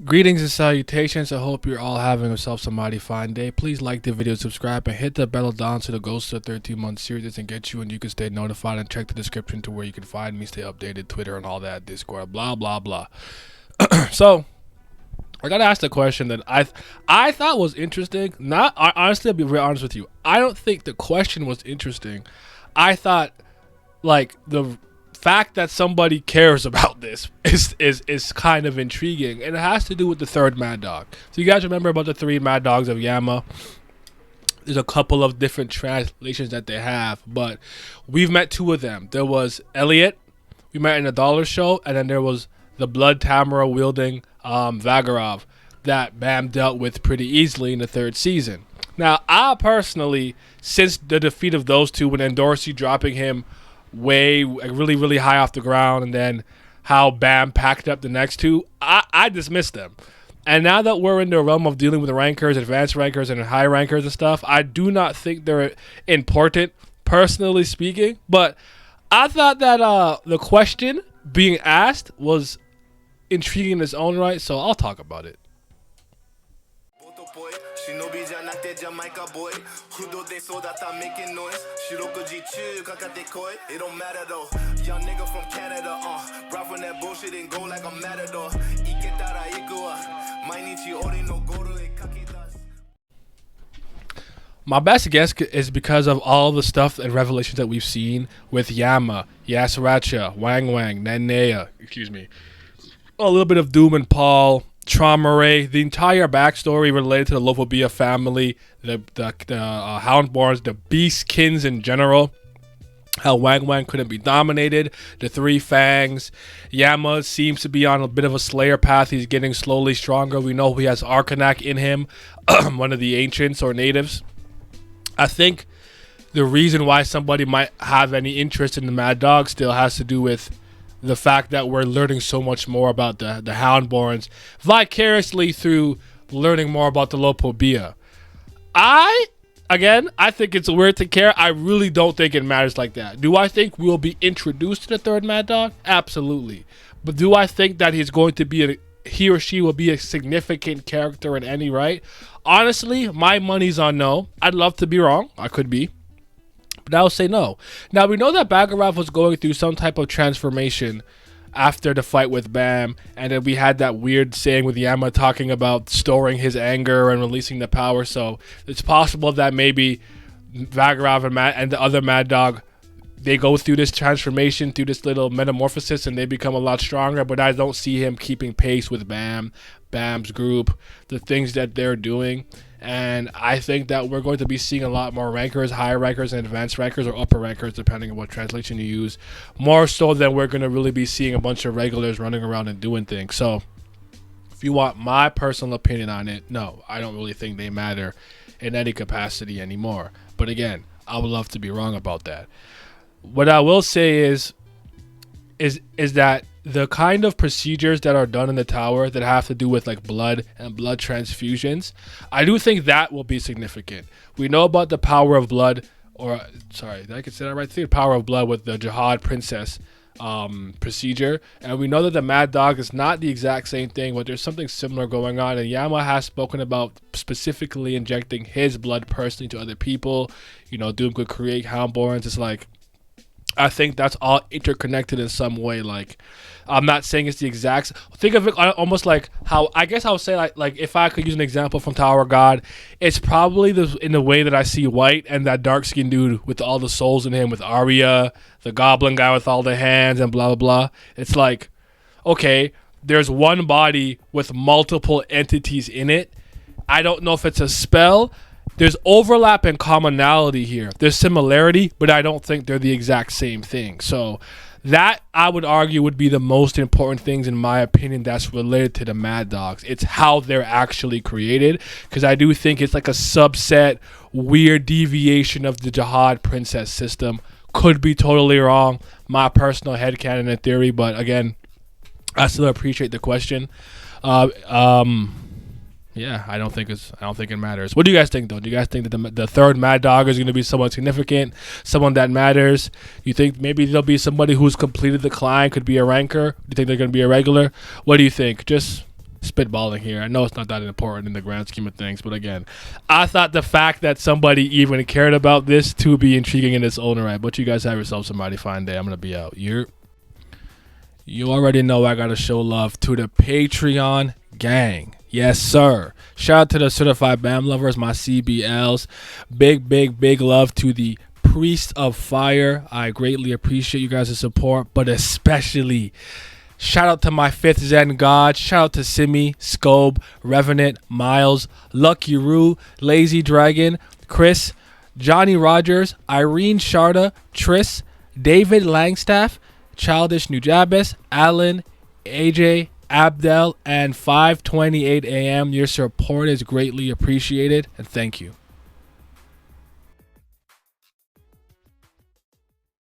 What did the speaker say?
Greetings and salutations. I hope you're all having yourselves a mighty fine day. Please like the video, subscribe, and hit the bell down so the Ghost of 13-month series doesn't get you and you can stay notified, and check the description to where you can find me, stay updated, Twitter and all that, Discord, blah, blah, blah. So, I gotta ask the question that I thought was interesting. Honestly, I'll be very honest with you. I don't think the question was interesting. I thought, like, the fact that somebody cares about this is kind of intriguing, and it has to do with the third Mad Dog. So you guys remember about the three Mad Dogs of Yama? There's a couple of different translations that they have, but we've met two of them. There was Elliot, we met in a dollar show, and then there was the blood Tamara wielding Vagarov that Bam dealt with pretty easily in the third season. Now, I personally, since the defeat of those two, when Dorsey dropping him really high off the ground, and then how Bam packed up the next two, I dismissed them. And now that we're in the realm of dealing with rankers, advanced rankers, and high rankers and stuff, I do not think they're important, personally speaking. But I thought that the question being asked was intriguing in its own right, so I'll talk about it. It don't matter though. Young nigga from Canada, brought from that bullshit and go like a matador. My best guess is because of all the stuff and revelations that we've seen with Yama, Yasaracha, Wang Wang, Nanea, a little bit of Doom and Paul, Trauma Ray, the entire backstory related to the Lopobia family, the Houndborns, the Beastkins in general, how Wang Wang couldn't be dominated, the three fangs. Yama seems to be on a bit of a slayer path. He's getting slowly stronger. We know he has Arcanak in him, one of the ancients or natives. I think the reason why somebody might have any interest in the Mad Dog still has to do with the fact that we're learning so much more about the Houndborns vicariously through learning more about the Lopobia. I think it's weird to care. I really don't think it matters like that. Do I think we'll be introduced to the third Mad Dog? Absolutely. But do I think that he or she will be a significant character in any right? Honestly, my money's on no. I'd love to be wrong. I could be. But I'll say no. Now, we know that Vagarov was going through some type of transformation after the fight with Bam, and then we had that weird saying with Yama talking about storing his anger and releasing the power. So it's possible that maybe Vagarov and the other Mad Dog, they go through this transformation, through this little metamorphosis, and they become a lot stronger. But I don't see him keeping pace with Bam's group, the things that they're doing. And I think that we're going to be seeing a lot more rankers, high rankers, and advanced rankers, or upper rankers, depending on what translation you use, more so than we're going to really be seeing a bunch of regulars running around and doing things. So if you want my personal opinion on it, no, I don't really think they matter in any capacity anymore. But again, I would love to be wrong about that. What I will say is that the kind of procedures that are done in the tower that have to do with like blood and blood transfusions, I do think that will be significant. We know about the power of blood, or sorry, did I say that right? I think power of blood with the Jihad Princess procedure, and we know that the Mad Dog is not the exact same thing, but there's something similar going on. And Yama has spoken about specifically injecting his blood personally to other people. Doom could create Houndborns. It's like, I think that's all interconnected in some way. Like, I'm not saying it's the exact. Think of it almost like how, I guess I would say, like if I could use an example from Tower of God, it's probably in the way that I see White and that dark skinned dude with all the souls in him, with Arya, the goblin guy with all the hands and blah blah blah. It's like, okay, there's one body with multiple entities in it. I don't know if it's a spell. There's overlap and commonality here. There's similarity, but I don't think they're the exact same thing. So that, I would argue, would be the most important things, in my opinion, that's related to the Mad Dogs. It's how they're actually created, because I do think it's like a subset, weird deviation of the Jihad Princess system. Could be totally wrong. My personal headcanon and theory, but again, I still appreciate the question. Yeah, I don't think it matters. What do you guys think, though? Do you guys think that the third Mad Dog is going to be someone significant, someone that matters? You think maybe there'll be somebody who's completed the climb, could be a ranker? Do you think they're going to be a regular? What do you think? Just spitballing here. I know it's not that important in the grand scheme of things, but again, I thought the fact that somebody even cared about this to be intriguing in its own right. But you guys have yourself some mighty fine day. I'm gonna be out. You already know I gotta show love to the Patreon gang. Yes, sir. Shout out to the certified BAM lovers, my CBLs. Big love to the Priest of Fire. I greatly appreciate you guys' support, but especially shout out to my fifth Zen God. Shout out to Simi, Scobe, Revenant, Miles, Lucky Roo, Lazy Dragon, Chris, Johnny Rogers, Irene Sharda, Triss, David Langstaff, Childish Nujabes, Alan, AJ, Abdel, and 5:28 a.m. Your support is greatly appreciated, and thank you.